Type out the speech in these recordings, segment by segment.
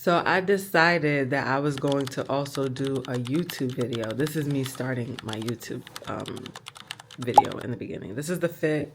So I decided that I was going to also do a YouTube video. This is me starting my YouTube video in the beginning. This is the fit.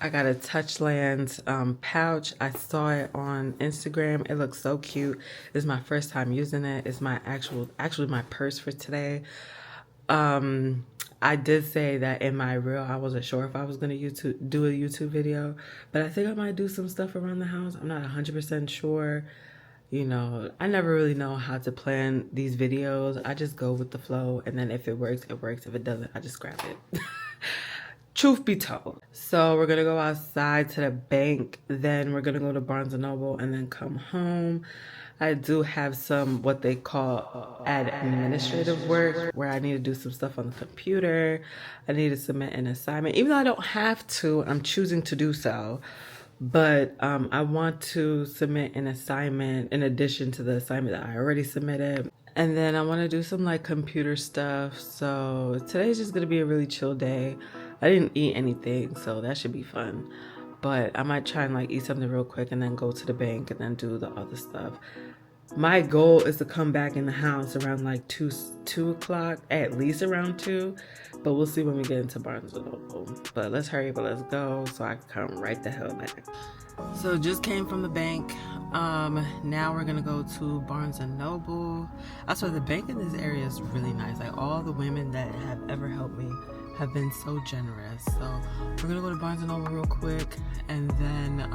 I got a Touchlands pouch. I saw it on Instagram. It looks so cute. This is my first time using it. It's my actually my purse for today. I did say that in my reel, I wasn't sure if I was going to do a YouTube video, but I think I might do some stuff around the house. I'm not 100% sure. You know, I never really know how to plan these videos. I just go with the flow, and then if it works, it works. If it doesn't, I just scrap it. Truth be told. So we're gonna go outside to the bank, then we're gonna go to Barnes & Noble, and then come home. I do have some what they call administrative work where I need to do some stuff on the computer. I need to submit an assignment. Even though I don't have to, I'm choosing to do so. But I want to submit an assignment in addition to the assignment that I already submitted. And then I want to do some like computer stuff. So today's just going to be a really chill day. I didn't eat anything, so that should be fun. But I might try and like eat something real quick and then go to the bank and then do the other stuff. My goal is to come back in the house around like 2 o'clock, at least around 2. But we'll see when we get into Barnes & Noble. But let's hurry up and let's go so I can come right the hell back. So just came from the bank. Now we're gonna go to Barnes & Noble. I swear the bank in this area is really nice. Like all the women that have ever helped me have been so generous. So we're gonna go to Barnes & Noble real quick, and then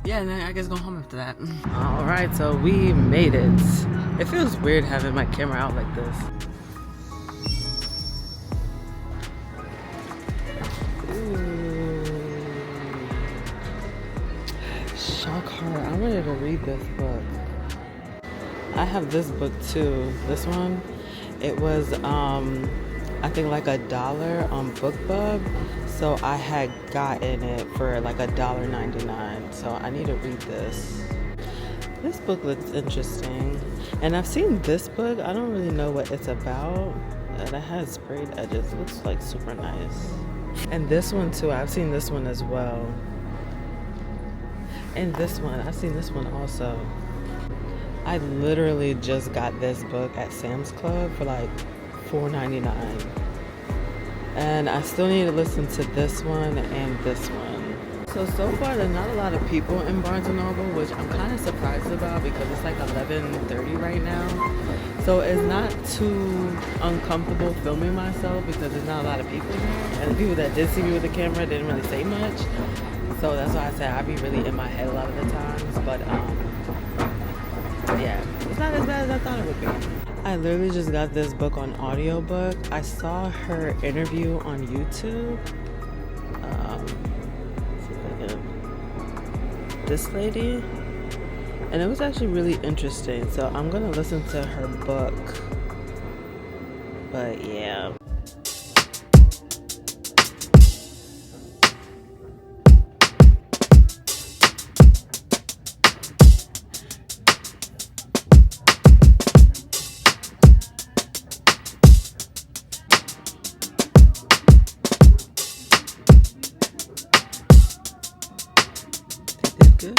yeah, and then I guess go home after that. All right, so we made it. It feels weird having my camera out like this. Ooh. Shock Heart. I wanted to read this book. I have this book too. This one, it was I think like $1 on BookBub. So I had gotten it for like $1.99. So I need to read this. This book looks interesting. And I've seen this book. I don't really know what it's about. And it has sprayed edges. It looks like super nice. And this one too. I've seen this one as well. And this one. I've seen this one also. I literally just got this book at Sam's Club for like $4.99. And I still need to listen to this one and this one. So far there's not a lot of people in Barnes & Noble, which I'm kind of surprised about because it's like 11:30 right now. So it's not too uncomfortable filming myself because there's not a lot of people here. And the people that did see me with the camera didn't really say much. So that's why I said I'd be really in my head a lot of the times. But yeah, it's not as bad as I thought it would be. I literally just got this book on audiobook. I saw her interview on YouTube. This lady. And it was actually really interesting. So I'm going to listen to her book. But yeah. Good.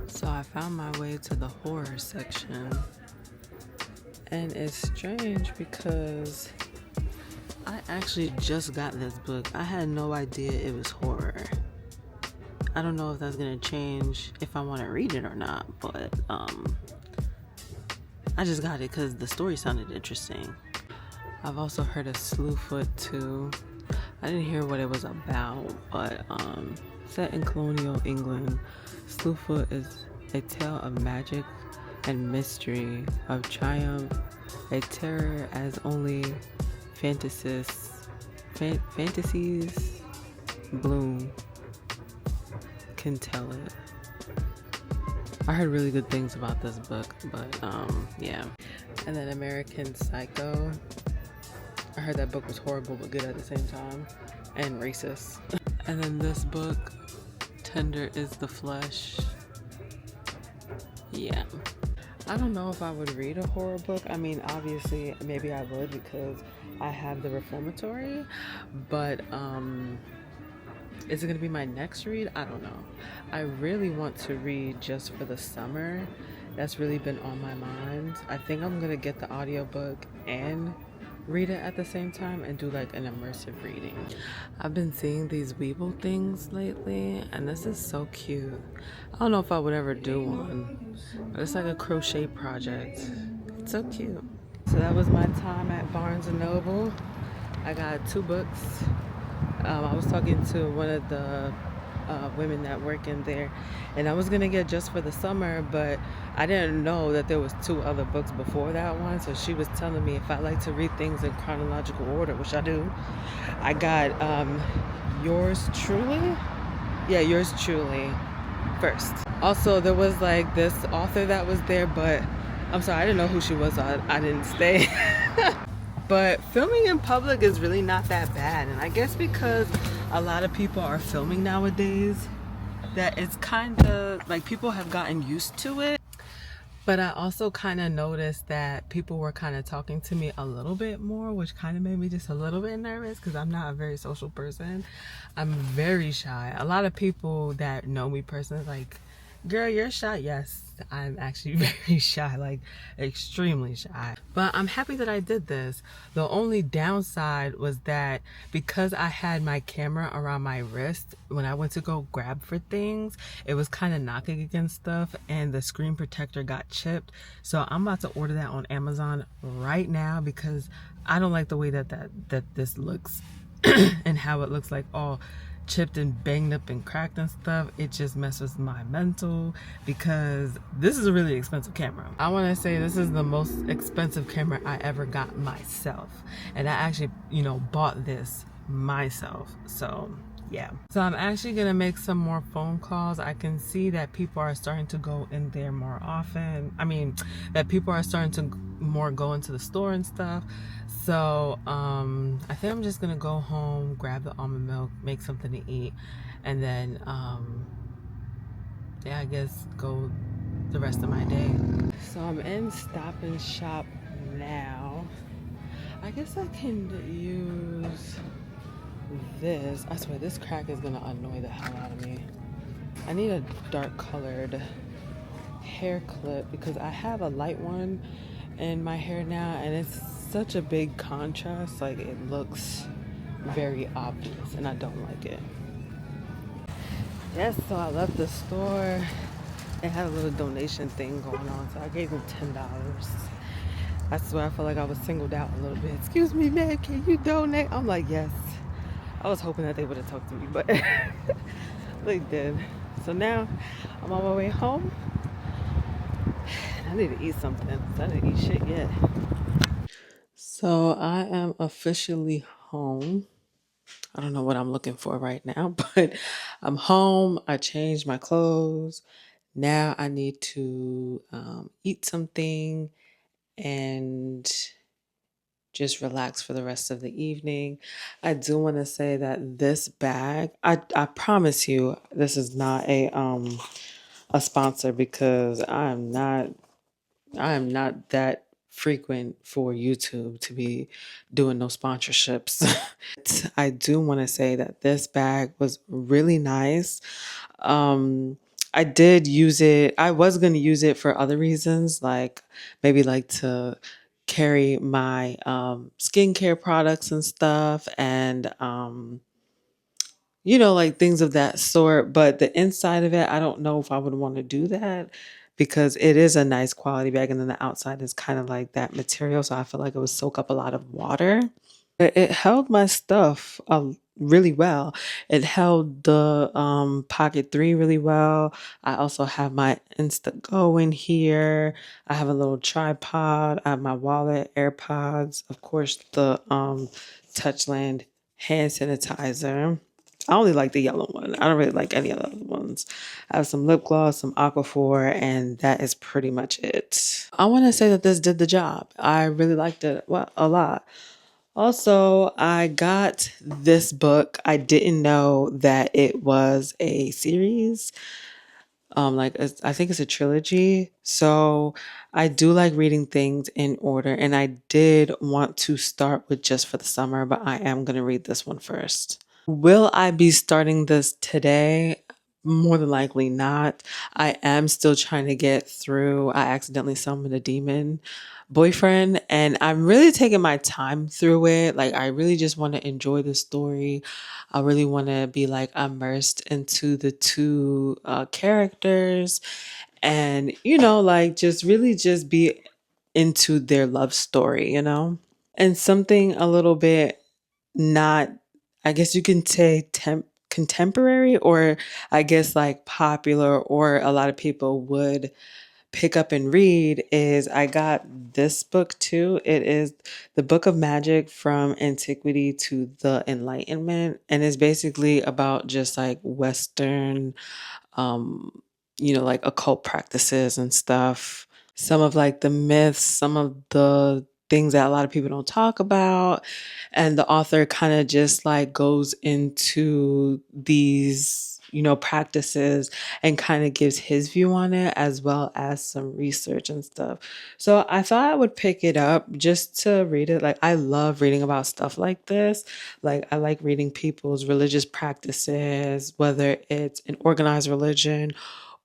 So I found my way to the horror section, and it's strange because I actually just got this book. I had no idea it was horror. I don't know if that's gonna change if I want to read it or not, but I just got it because the story sounded interesting. I've also heard of Slewfoot too. I didn't hear what it was about, but set in colonial England, Slewfoot is a tale of magic and mystery, of triumph, a terror as only fantasies bloom can tell it. I heard really good things about this book, but yeah. And then American Psycho. I heard that book was horrible but good at the same time, and racist. And then this book, Tender is the Flesh. Yeah. I don't know if I would read a horror book. I mean, obviously, maybe I would because I have the reformatory, but is it going to be my next read? I don't know. I really want to read just for the summer. That's really been on my mind. I think I'm going to get the audiobook and read it at the same time and do like an immersive reading. I've been seeing these Weeble things lately, and this is so cute. I don't know if I would ever do one, but it's like a crochet project. It's so cute. So that was my time at Barnes& and Noble. I got 2 books. I was talking to one of the women that work in there, and I was gonna get just for the summer, but I didn't know that there was 2 other books before that one. So she was telling me if I like to read things in chronological order, which I do. I got yours truly, yeah, yours truly first. Also, there was like this author that was there, but I'm sorry, I didn't know who she was, so I didn't stay. But filming in public is really not that bad, and I guess because a lot of people are filming nowadays, that it's kind of like people have gotten used to it. But I also kind of noticed that people were kind of talking to me a little bit more, which kind of made me just a little bit nervous because I'm not a very social person. I'm very shy. A lot of people that know me personally like, girl, you're shy. Yes, I'm actually very shy, like extremely shy. But I'm happy that I did this. The only downside was that because I had my camera around my wrist, when I went to go grab for things, it was kind of knocking against stuff and the screen protector got chipped. So I'm about to order that on Amazon right now because I don't like the way that this looks and how it looks like all chipped and banged up and cracked and stuff. It just messes my mental because this is a really expensive camera. I want to say this is the most expensive camera I ever got myself, and I actually, you know, bought this myself. So yeah, so I'm actually gonna make some more phone calls. I can see that people are starting to go in there more often. I mean, that people are starting to more go into the store and stuff. So I think I'm just gonna go home, grab the almond milk, make something to eat, and then yeah, I guess go the rest of my day. So I'm in Stop and Shop now. I guess I can use this. I swear this crack is gonna annoy the hell out of me. I need a dark colored hair clip because I have a light one in my hair now, and it's such a big contrast. Like, it looks very obvious and I don't like it. Yes, so I left the store. It had a little donation thing going on, so I gave them $10. I swear I feel like I was singled out a little bit. Excuse me, man, can you donate? I'm like, yes. I was hoping that they would have talked to me, but they did. So now I'm on my way home. I need to eat something. I didn't eat shit yet. So I am officially home. I don't know what I'm looking for right now, but I'm home. I changed my clothes. Now I need to eat something and just relax for the rest of the evening. I do want to say that this bag, I promise you, this is not a sponsor because I am not that frequent for YouTube to be doing no sponsorships. I do want to say that this bag was really nice. I did use it. I was going to use it for other reasons, like maybe like to carry my skincare products and stuff, and you know, like things of that sort. But the inside of it, I don't know if I would want to do that because it is a nice quality bag, and then the outside is kind of like that material, so I feel like it would soak up a lot of water. It held my stuff really well. It held the Pocket 3 really well. I also have my Insta-Go in here. I have a little tripod. I have my wallet, AirPods, of course, the Touchland hand sanitizer. I only like the yellow one. I don't really like any of the other ones. I have some lip gloss, some Aquaphor, and that is pretty much it. I want to say that this did the job. I really liked it a lot. Also, I got this book. I didn't know that it was a series. I think it's a trilogy. So I do like reading things in order, and I did want to start with Just for the Summer, but I am going to read this one first. Will I be starting this today? More than likely not. I am still trying to get through. I accidentally summoned a demon boyfriend, and I'm really taking my time through it. Like, I really just want to enjoy the story. I really want to be like immersed into the two characters, and like just really just be into their love story. And something a little bit not, I guess you can say contemporary, or I guess like popular, or a lot of people would pick up and read, is I got this book too. It is The Book of Magic from Antiquity to the Enlightenment, and it's basically about just like Western um, like occult practices and stuff. Some of like the myths, some of the things that a lot of people don't talk about. And the author kind of just like goes into these, practices, and kind of gives his view on it, as well as some research and stuff. So I thought I would pick it up just to read it. Like, I love reading about stuff like this. Like, I like reading people's religious practices, whether it's an organized religion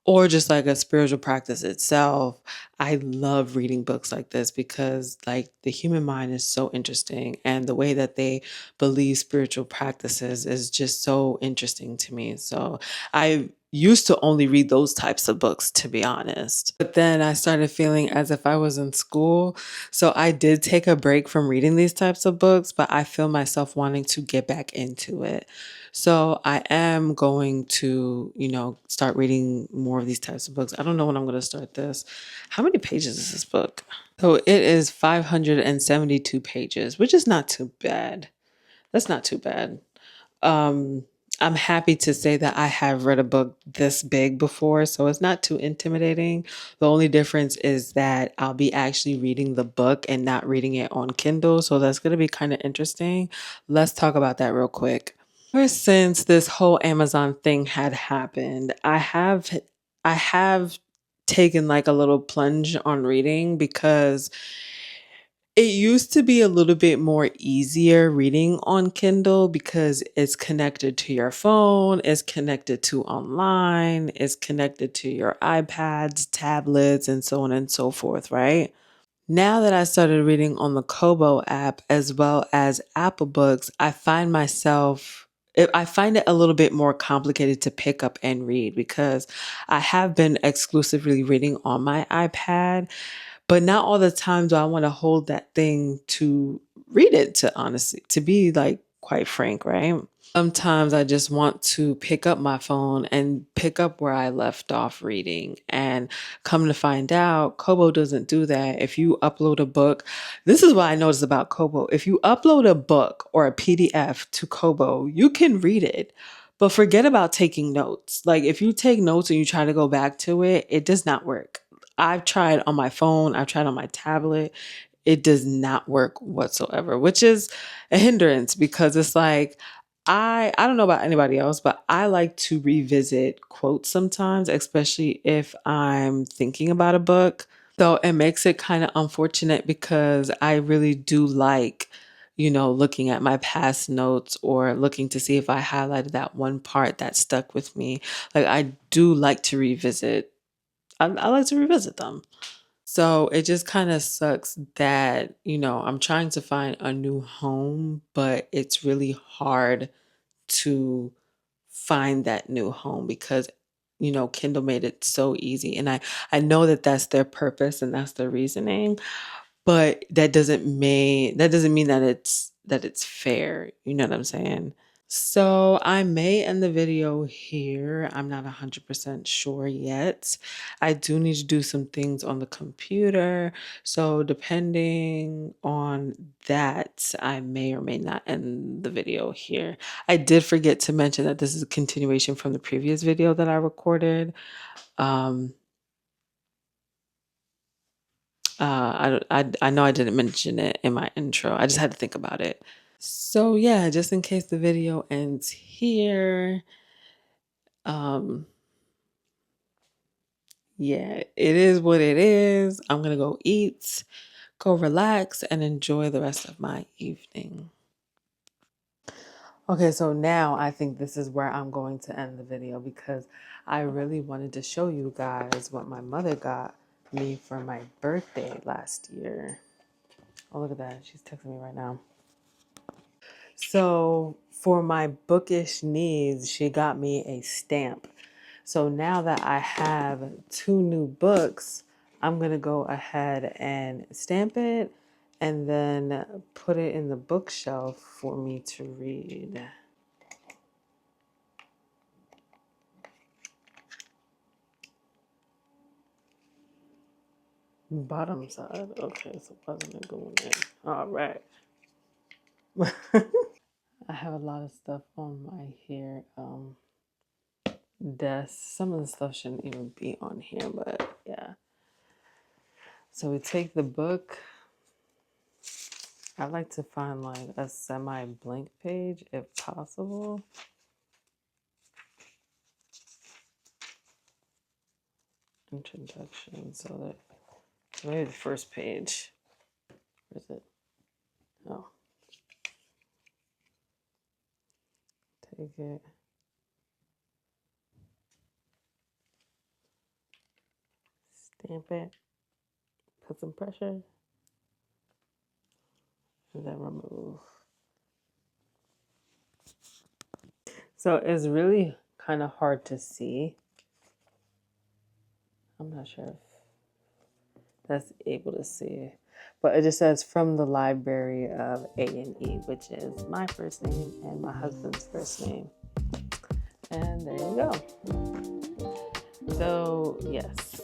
or just like a spiritual practice itself. I love reading books like this because like the human mind is so interesting, and the way that they believe spiritual practices is just so interesting to me. So I used to only read those types of books, to be honest. But then I started feeling as if I was in school. So I did take a break from reading these types of books, but I feel myself wanting to get back into it. So I am going to, start reading more of these types of books. I don't know when I'm going to start this. How many pages is this book? So it is 572 pages, which is not too bad. That's not too bad. Um, I'm happy to say that I have read a book this big before, so it's not too intimidating. The only difference is that I'll be actually reading the book and not reading it on Kindle, so that's going to be kind of interesting. Let's talk about that real quick. Ever since this whole Amazon thing had happened, I have taken like a little plunge on reading, because it used to be a little bit more easier reading on Kindle because it's connected to your phone, it's connected to online, it's connected to your iPads, tablets, and so on and so forth, right? Now that I started reading on the Kobo app as well as Apple Books, I find it a little bit more complicated to pick up and read, because I have been exclusively reading on my iPad, but not all the time do I want to hold that thing to read it, to honestly, to be like quite frank, right? Sometimes I just want to pick up my phone and pick up where I left off reading. And come to find out, Kobo doesn't do that. If you upload a book, this is what I noticed about Kobo. If you upload a book or a PDF to Kobo, you can read it. But forget about taking notes. Like, if you take notes and you try to go back to it, it does not work. I've tried on my phone, I've tried on my tablet. It does not work whatsoever, which is a hindrance, because it's like, I don't know about anybody else, but I like to revisit quotes sometimes, especially if I'm thinking about a book. So it makes it kind of unfortunate, because I really do like, looking at my past notes, or looking to see if I highlighted that one part that stuck with me. Like, I do like to revisit. I like to revisit them. So it just kind of sucks that, I'm trying to find a new home, but it's really hard to find that new home, because Kindle made it so easy, and I know that that's their purpose and that's their reasoning, but that doesn't mean that it's fair. You know what I'm saying? So I may end the video here. I'm not 100% sure yet. I do need to do some things on the computer. So depending on that, I may or may not end the video here. I did forget to mention that this is a continuation from the previous video that I recorded. Um, I know I didn't mention it in my intro. I just had to think about it. So yeah, just in case the video ends here. Um, Yeah, it is what it is. I'm going to go eat, go relax, and enjoy the rest of my evening. Okay, so now I think this is where I'm going to end the video because I really wanted to show you guys what my mother got me for my birthday last year. Oh, look at that. She's texting me right now. So for my bookish needs, she got me a stamp. So now that I have 2 new books, I'm going to go ahead and stamp it and then put it in the bookshelf for me to read. Bottom side. Okay, so wasn't it going in? All right. I have a lot of stuff on my hair desk. Some of the stuff shouldn't even be on here, but yeah. So we take the book. I like to find like a semi-blank page if possible. Introduction. So that maybe the first page. Where is it? Oh. Take it. Stamp it. Put some pressure. And then remove. So it's really kind of hard to see. I'm not sure if that's able to see. But it just says from the library of A&E, which is my first name and my husband's first name. And there you go. So, yes.